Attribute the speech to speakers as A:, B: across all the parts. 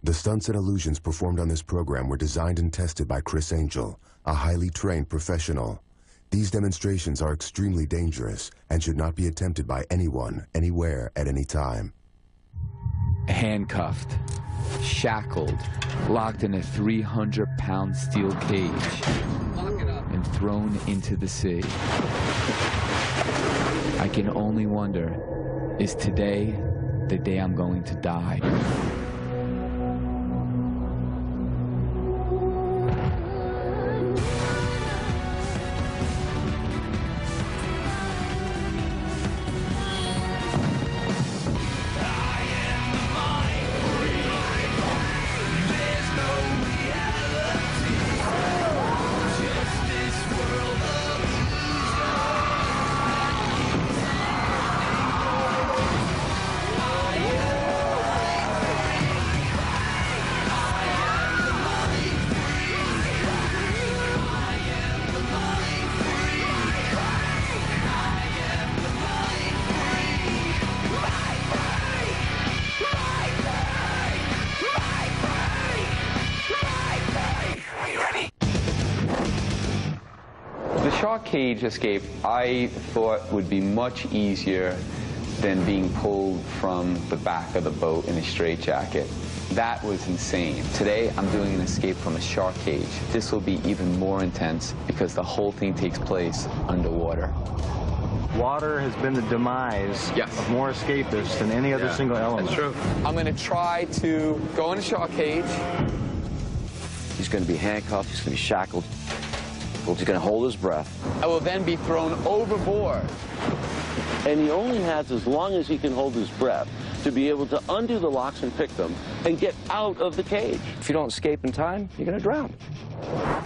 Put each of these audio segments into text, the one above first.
A: The stunts and illusions performed on this program were designed and tested by Criss, a highly trained professional. These demonstrations are extremely dangerous and should not be attempted by anyone, anywhere, at any time.
B: Handcuffed, shackled, locked in a 300-pound steel cage, and thrown into the sea. I can only wonder, is today the day I'm going to die?
C: The shark cage escape, I thought, would be much easier than being pulled from the back of the boat in a straitjacket. That was insane. Today, I'm doing an escape from a shark cage. This will be even more intense because the whole thing takes place underwater.
D: Water has been the demise of more escapists than any other single element.
C: That's true. I'm going to try to go in a shark cage.
E: He's going to be handcuffed. He's going to be shackled. He's going to hold his breath.
C: I will then be thrown overboard.
E: And he only has as long as he can hold his breath to be able to undo the locks and pick them and get out of the cage. If you don't escape in time, you're going to drown.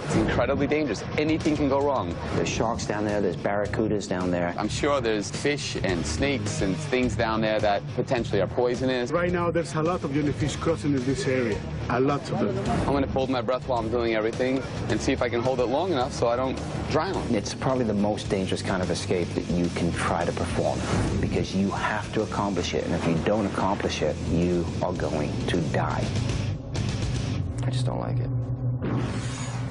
C: It's incredibly dangerous. Anything can go wrong.
F: There's sharks down there, there's barracudas down there.
C: I'm sure there's fish and snakes and things down there that potentially are poisonous.
G: Right now, there's a lot of jellyfish crossing in this area. A lot of them.
C: I'm going to hold my breath while I'm doing everything and see if I can hold it long enough so I don't drown.
F: It's probably the most dangerous kind of escape that you can try to perform because you have to accomplish it, and if you don't accomplish it, you are going to die. I just don't like it.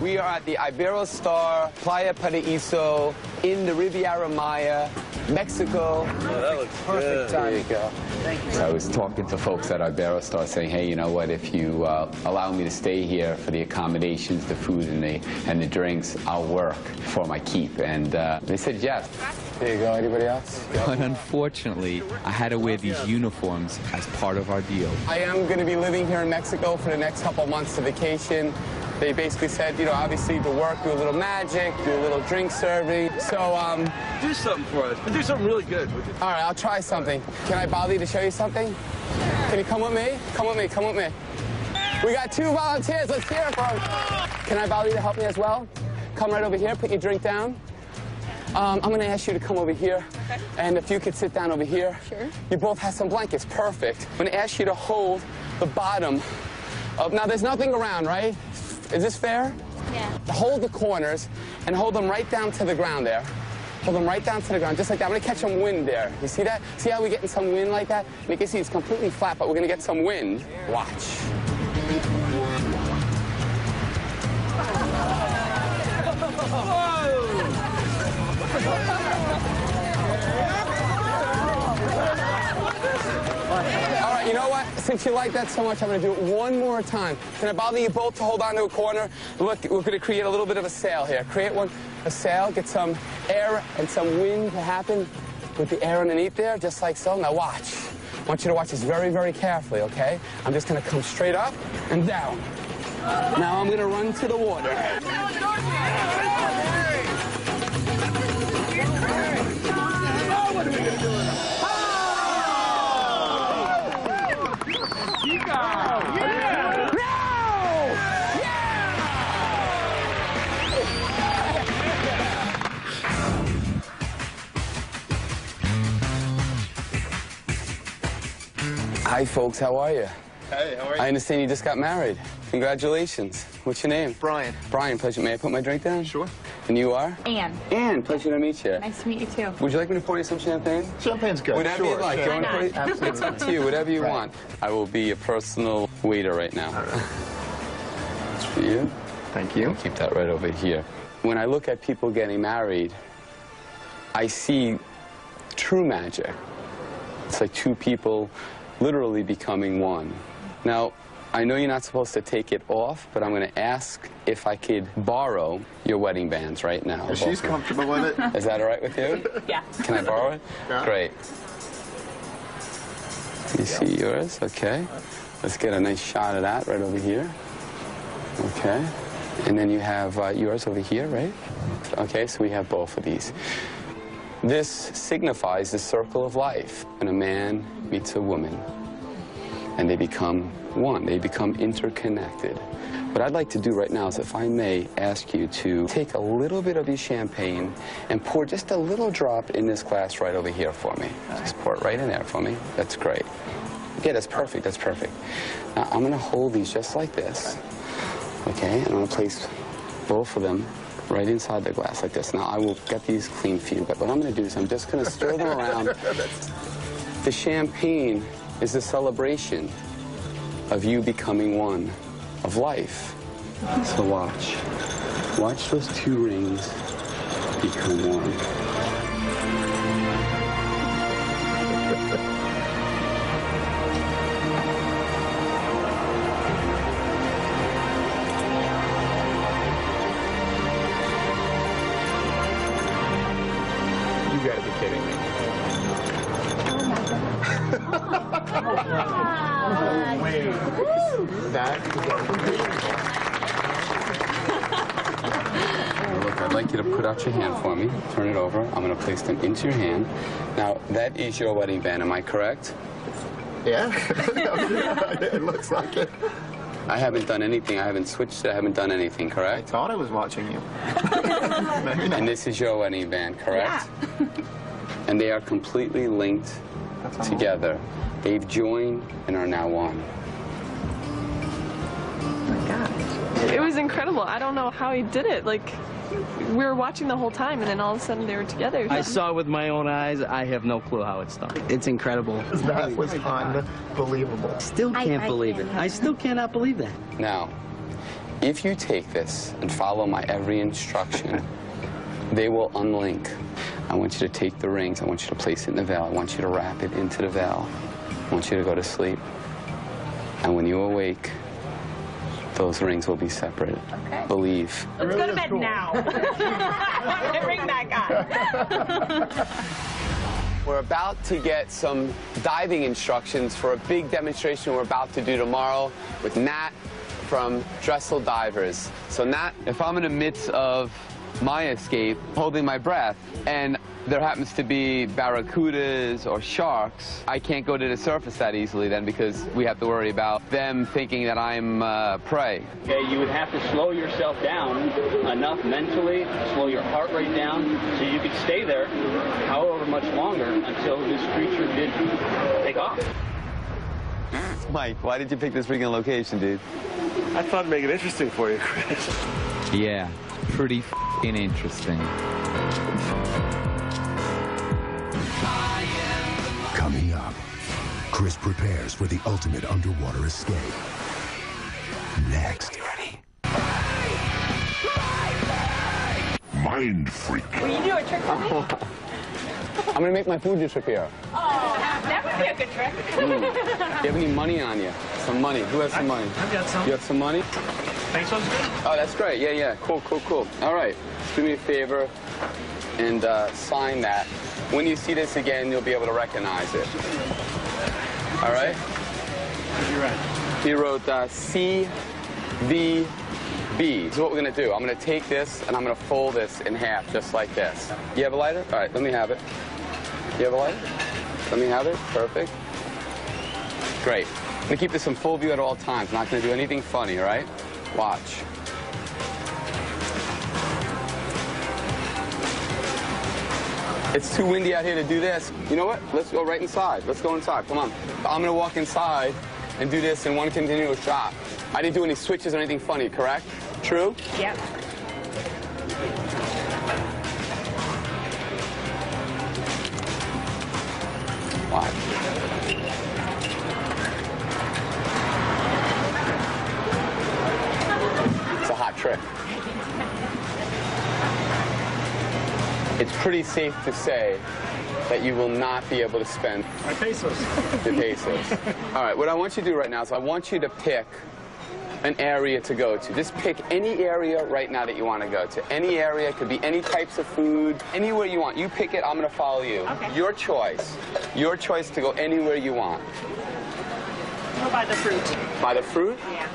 C: We are at the Iberostar Playa Paraíso in the Riviera Maya, Mexico.
E: Oh, that looks
C: perfect time. There you go.
F: Thank you.
C: So I was talking to folks at Iberostar saying, hey, you know what, if you allow me to stay here for the accommodations, the food, and the drinks, I'll work for my keep. And they said yes. There you go. Anybody else?
B: But unfortunately, I had to wear these uniforms as part of our deal.
C: I am going to be living here in Mexico for the next couple of months to vacation. They basically said, you know, obviously to work, do a little magic, do a little drink serving. So,
E: Do something for us. Do something really good.
C: all right, I'll try something. Can I bother you to show you something? Can you come with me? Come with me, come with me. We got 2 volunteers, let's hear it for them. Can I bother you to help me as well? Come right over here, put your drink down. I'm gonna ask you to come over here. Okay. And if you could sit down over here.
H: Sure.
C: You both have some blankets, perfect. I'm gonna ask you to hold the bottom of, now there's nothing around, right? Is this fair?
H: Yeah.
C: Hold the corners and hold them right down to the ground there. Hold them right down to the ground, just like that. I'm gonna catch some wind there. You see that? See how we're getting some wind like that? And you can see it's completely flat, but we're gonna get some wind. Watch. All right, you know what? Since you like that so much, I'm going to do it one more time. Can I bother you both to hold on to a corner? Look, we're going to create a little bit of a sail here. Create a sail, get some air and some wind to happen with the air underneath there, just like so. Now watch. I want you to watch this very, very carefully, okay? I'm just going to come straight up and down. Now I'm going to run to the water. Hi, folks. How are you?
I: Hey, how are you?
C: I understand you just got married. Congratulations. What's your name?
I: Brian.
C: Brian, pleasure. May I put my drink down?
I: Sure.
C: And you are?
H: Anne.
C: Anne, pleasure to meet you.
H: Nice to meet you, too.
C: Would you like me to pour you some champagne?
D: Champagne's good.
C: Whatever you like.
D: Sure.
C: You want to pour it?
D: Absolutely.
C: It's up to you, whatever you want. I will be a personal waiter right now.
D: All right.
C: It's for you.
D: Thank you.
C: I'll keep that right over here. When I look at people getting married, I see true magic. It's like two people literally becoming one. Now, I know you're not supposed to take it off, but I'm going to ask if I could borrow your wedding bands right now.
D: If she's comfortable with it.
C: Is that all right with you?
H: Yeah.
C: Can I borrow it?
D: Yeah.
C: Great. You see yours? Okay. Let's get a nice shot of that right over here. Okay. And then you have yours over here, right? Okay, so we have both of these. This signifies the circle of life. When a man meets a woman, and they become one, they become interconnected. What I'd like to do right now is, if I may, ask you to take a little bit of your champagne and pour just a little drop in this glass right over here for me. Just pour it right in there for me. That's great. Yeah, that's perfect, that's perfect. Now, I'm gonna hold these just like this, okay? And I'm gonna place both of them right inside the glass like this. Now, I will get these clean for you, but what I'm gonna do is I'm just gonna stir them around. The champagne is the celebration of you becoming one, of life. So watch. Watch those two rings become one. You gotta be kidding me.
D: Wait. That
C: Look, I'd like you to put out your hand for me. Turn it over. I'm going to place them into your hand. Now, that is your wedding band, am I correct?
D: Yeah. It looks like it.
C: I haven't done anything. I haven't switched it. I haven't done anything,
D: I
C: correct?
D: thought I was watching you. Maybe not.
C: And this is your wedding band, correct?
H: Yeah.
C: And they are completely linked together. They've joined and are now one.
I: Oh my gosh. It was incredible. I don't know how he did it. Like, we were watching the whole time, and then all of a sudden they were together.
J: I saw it with my own eyes. I have no clue how it's done. It's incredible.
D: That was unbelievable.
J: Still can't believe it. I still cannot believe that.
C: Now, if you take this and follow my every instruction, they will unlink. I want you to take the rings. I want you to place it in the veil. I want you to wrap it into the veil. I want you to go to sleep. And when you awake, those rings will be separate.
H: Okay.
C: Believe.
H: Let's go to bed now. Ring back on.
C: We're about to get some diving instructions for a big demonstration we're about to do tomorrow with Nat from Dressel Divers. So Nat, if I'm in the midst of my escape, holding my breath, and there happens to be barracudas or sharks, I can't go to the surface that easily then, because we have to worry about them thinking that I'm prey.
K: Okay, you would have to slow yourself down enough mentally, slow your heart rate down, so you could stay there however much longer until this creature did take off.
C: Mike, why did you pick this freaking location, dude?
L: I thought it'd make it interesting for you, Chris.
B: Yeah, pretty f***ing interesting.
A: Coming up, Chris prepares for the ultimate underwater escape. Next. Mind freak.
H: Will you do a trick for me?
C: I'm gonna make my Fuji trip here.
H: Oh, that would be a good trick.
C: You have any money on you? Some money. Who has some money?
L: I've got some.
C: You have some money?
L: Thanks, one's good.
C: Oh, that's great. Yeah, yeah. Cool, cool, cool. All right. Do me a favor and sign that. When you see this again, you'll be able to recognize it. All right?
L: You're right.
C: He wrote CVB. This is what we're going to do. I'm going to take this and I'm going to fold this in half, just like this. You have a lighter? All right, let me have it. You have a lighter? Let me have it. Perfect. Great. I'm going to keep this in full view at all times. Not going to do anything funny, all right? Watch. It's too windy out here to do this. You know what? Let's go right inside. Let's go inside. Come on. I'm going to walk inside and do this in one continuous shot. I didn't do any switches or anything funny, correct? True?
H: Yep.
C: Watch. It's a hot trick. It's pretty safe to say that you will not be able to spend
L: my pesos.
C: The pesos. All right, what I want you to do right now is I want you to pick an area to go to. Just pick any area right now that you want to go to. Any area, it could be any types of food, anywhere you want. You pick it, I'm going to follow you.
H: Okay.
C: Your choice. Your choice to go anywhere you want.
H: Go by the fruit.
C: By the fruit?
H: Yeah.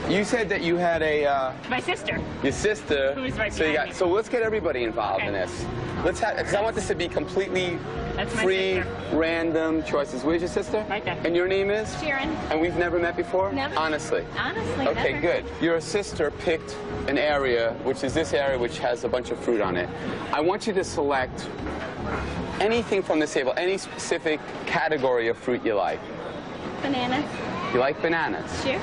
C: You said that you had a...
H: My sister.
C: Your sister.
H: Who's right
C: so
H: behind me.
C: So let's get everybody involved in this. Let's have, because I want this to be completely free, random choices. Where's your sister?
H: Right there.
C: And your name is?
H: Sharon.
C: And we've never met before?
H: Never.
C: Honestly?
H: Honestly,
C: Okay,
H: never.
C: good. Your sister picked an area, which is this area, which has a bunch of fruit on it. I want you to select anything from this table, any specific category of fruit you like.
H: Bananas.
C: You like bananas?
H: Sure.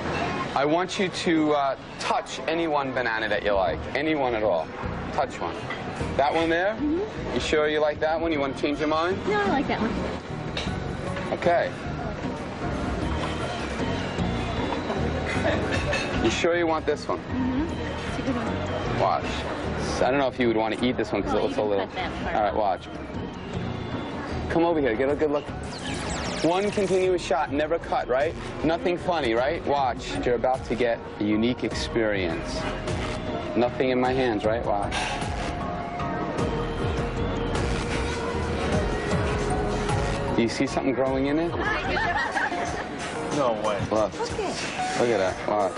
C: I want you to touch any one banana that you like. Any one at all. Touch one. That one there? Mm-hmm. You sure you like that one? You want to change your mind?
H: No, I like that one.
C: Okay. You sure you want this one?
H: Mm-hmm. It's a good one.
C: Watch. I don't know if you would want to eat this one because it looks a little... All right, watch. Come over here. Get a good look. One continuous shot, never cut, right? Nothing funny, right? Watch. You're about to get a unique experience. Nothing in my hands, right? Watch. Do you see something growing in it?
L: No way.
C: Look. Look at that. Watch.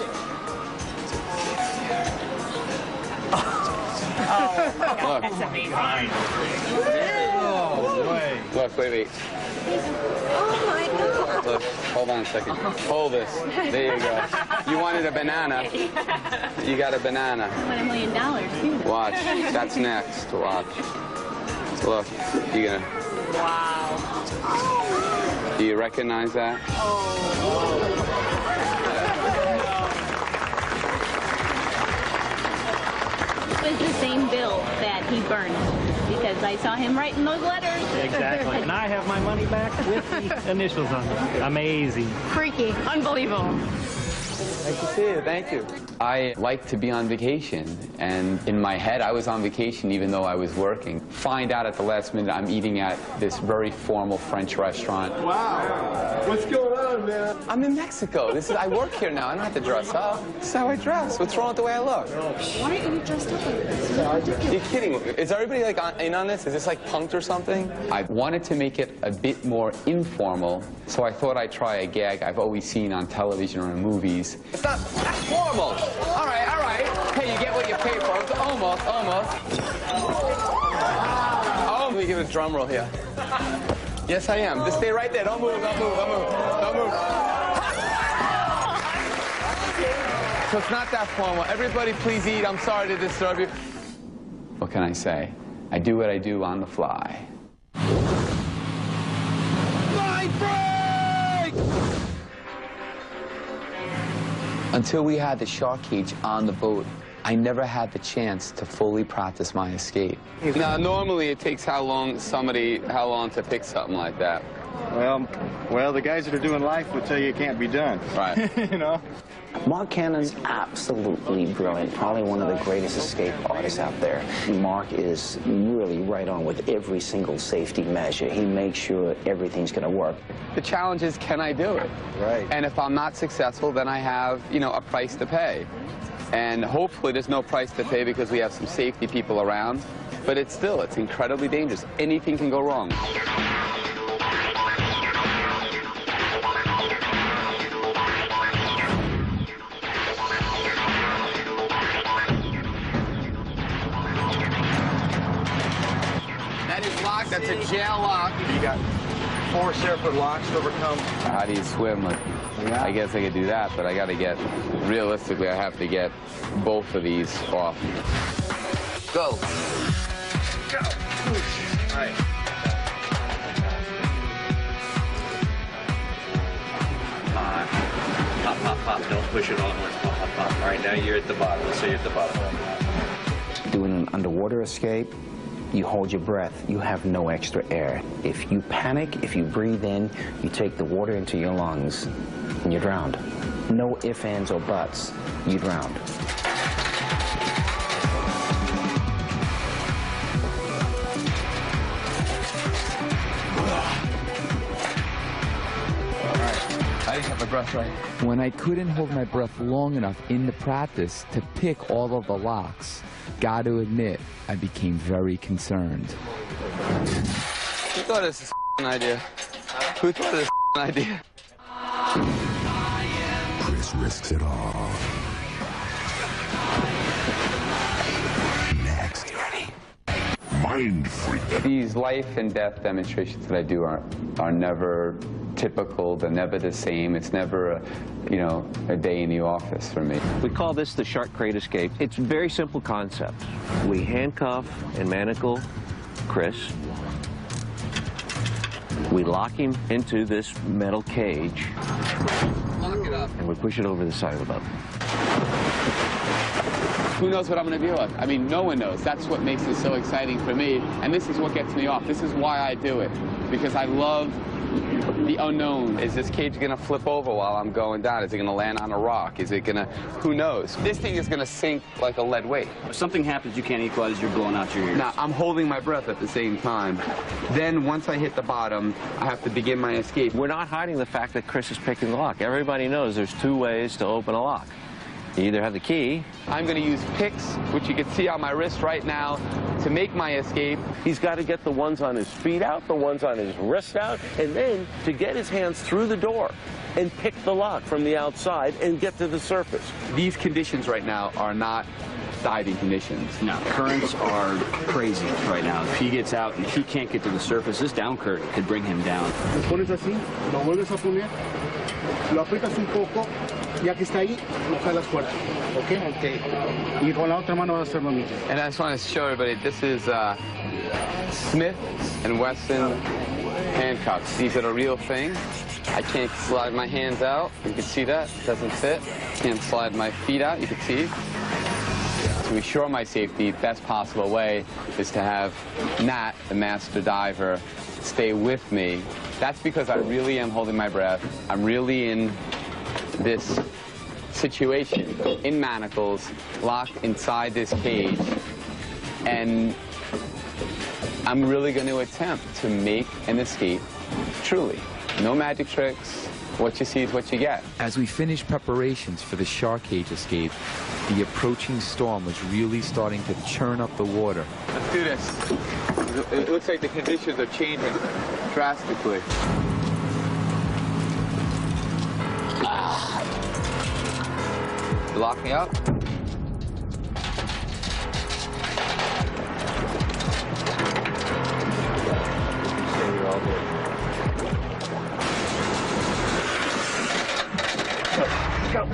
H: Oh, that's amazing.
L: No way.
C: Look, wait.
H: Oh my God.
C: Look, hold on a second. Hold this. There you go. You wanted a banana. You got a banana.
H: I want $1 million.
C: Watch. That's next. Watch. Look. You gonna.
H: Wow.
C: Do you recognize that?
H: It was the same bill that he burned because I saw him writing those letters.
L: Exactly. And I have my money back with the initials on it. Amazing.
H: Freaky. Unbelievable.
C: Nice to see you. Thank you. I like to be on vacation, and in my head, I was on vacation even though I was working. Find out at the last minute I'm eating at this very formal French restaurant.
M: Wow. What's going on, man?
C: I'm in Mexico. I work here now. I don't have to dress up. This is how I dress. What's wrong with the way I look?
H: Why aren't you dressed up like this?
C: You're kidding. Is everybody in on this? Is this like punked or something? I wanted to make it a bit more informal, so I thought I'd try a gag I've always seen on television or in movies. It's not formal. All right. Hey, you get what you pay for. It's almost. Oh, let me give it a drum roll here. Yes, I am. Just stay right there. Don't move. So it's not that formal. Everybody please eat. I'm sorry to disturb you. What can I say? I do what I do on the fly. Mindfreak! Until we had the shark cage on the boat, I never had the chance to fully practice my escape. Now, normally it takes how long to pick something like that?
D: Well, the guys that are doing life would tell you it can't be done.
C: Right.
D: You know?
F: Mark Cannon's absolutely brilliant, probably one of the greatest escape artists out there. Mark is really right on with every single safety measure. He makes sure everything's going to work.
C: The challenge is, can I do it?
D: Right.
C: And if I'm not successful, then I have, a price to pay. And hopefully there's no price to pay because we have some safety people around. But it's incredibly dangerous. Anything can go wrong. That's a jail lock.
D: You got 4 separate locks to overcome.
C: How do you swim? I guess I could do that, but realistically, I have to get both of these off. Go. Go. All right.
N: Pop. Don't push it all at once. Pop. All right, now you're at the bottom. Let's say you're at the bottom.
F: Doing an underwater escape, You hold your breath. You have no extra air. If you panic, if you breathe in, you take the water into your lungs, and you're drowned. No ifs, ands, or buts. You're drowned.
B: I didn't get my breath right. When I couldn't hold my breath long enough in the practice to pick all of the locks, got to admit, I became very concerned.
C: Who thought this was an idea? Who thought this was an idea?
A: Criss risks it all. Next.
O: Mind freak.
P: These life and death demonstrations that I do are never typical. They're never the same. It's never a day in the office for me.
E: We call this the shark crate escape. It's a very simple concept. We handcuff and manacle Criss. We lock him into this metal cage.
C: Lock it up.
E: And we push it over the side of the boat.
C: Who knows what I'm going to deal with? I mean, no one knows. That's what makes it so exciting for me. And this is what gets me off. This is why I do it. Because I love the unknown. Is this cage going to flip over while I'm going down? Is it going to land on a rock? Is it going to... Who knows? This thing is going to sink like a lead weight.
K: If something happens, you can't equalize, you're blowing out your ears.
C: Now, I'm holding my breath at the same time. Then, once I hit the bottom, I have to begin my escape.
E: We're not hiding the fact that Criss is picking the lock. Everybody knows there's two ways to open a lock. You either have the key.
C: I'm going to use picks, which you can see on my wrist right now, to make my escape.
E: He's got to get the ones on his feet out, the ones on his wrist out, and then to get his hands through the door and pick the lock from the outside and get to the surface.
C: These conditions right now are not diving conditions.
K: No, currents are crazy right now. If he gets out and he can't get to the surface, this down current could bring him down.
G: Lo pones así, lo vuelves a poner, lo aprietas un poco, ya que está ahí, lo jalas fuerte, ¿ok?
C: Okay.
G: Y con la otra mano vas a hacer lo mismo.
C: And I just want to show everybody, this is Smith & Wesson handcuffs. These are the real thing. I can't slide my hands out. You can see that. It doesn't fit. Can't slide my feet out. You can see. To ensure my safety, best possible way is to have Nat, the master diver, stay with me. That's because I really am holding my breath. I'm really in this situation, in manacles, locked inside this cage, and I'm really going to attempt to make an escape, truly. No magic tricks. What you see is what you get.
B: As we finished preparations for the shark cage escape, the approaching storm was really starting to churn up the water.
C: Let's do this. It looks like the conditions are changing drastically. Lock me up. Go.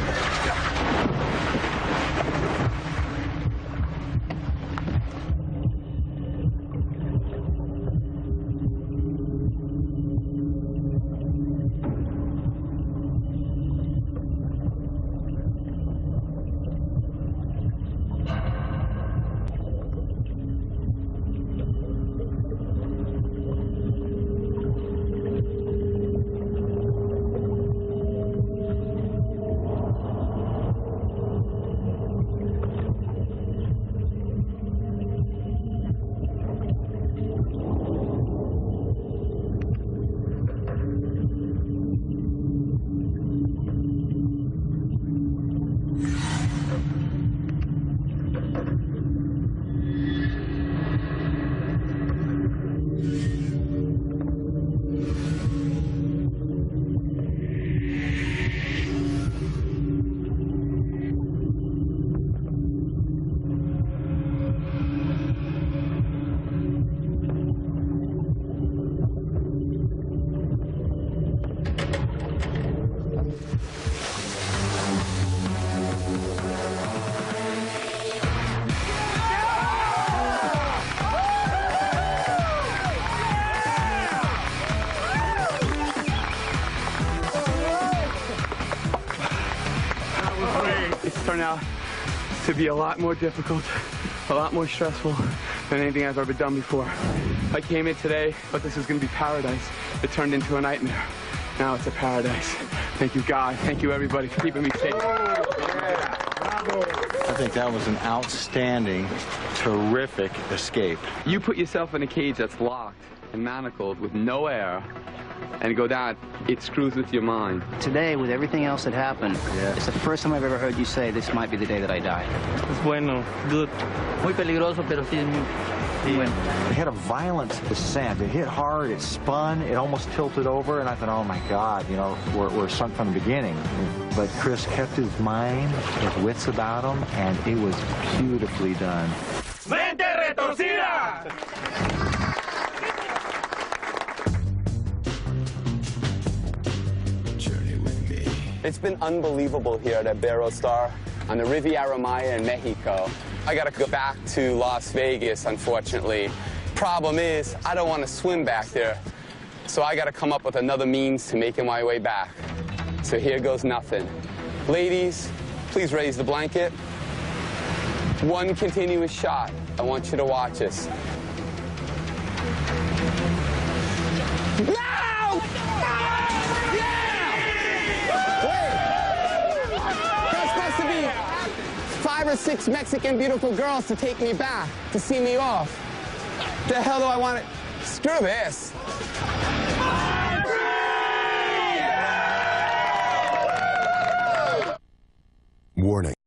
C: It's turned out to be a lot more difficult, a lot more stressful than anything I've ever done before. I came in today, but this was going to be paradise. It turned into a nightmare. Now it's a paradise. Thank you, God. Thank you, everybody, for keeping me safe.
D: I think that was an outstanding, terrific escape.
B: You put yourself in a cage that's locked and manacled with no air and go down, it screws with your mind.
J: Today, with everything else that happened, it's the first time I've ever heard you say this might be the day that I die.
L: Es bueno, good.
J: Muy peligroso, pero sí es muy bueno.
D: It had a violent descent. It hit hard, it spun, it almost tilted over, and I thought, oh my God, you know, we're sunk from the beginning. But Criss kept his mind, his wits about him, and it was beautifully done.
M: ¡Mente retorcida!
C: It's been unbelievable here at Barrow Star on the Riviera Maya in Mexico. I gotta go back to Las Vegas, unfortunately. Problem is, I don't want to swim back there, so I gotta come up with another means to making my way back. So here goes nothing. Ladies, please raise the blanket. One continuous shot. I want you to watch us. There's supposed to be 5 or 6 Mexican beautiful girls to take me back, to see me off. The hell do I want to... Screw this.
A: Warning.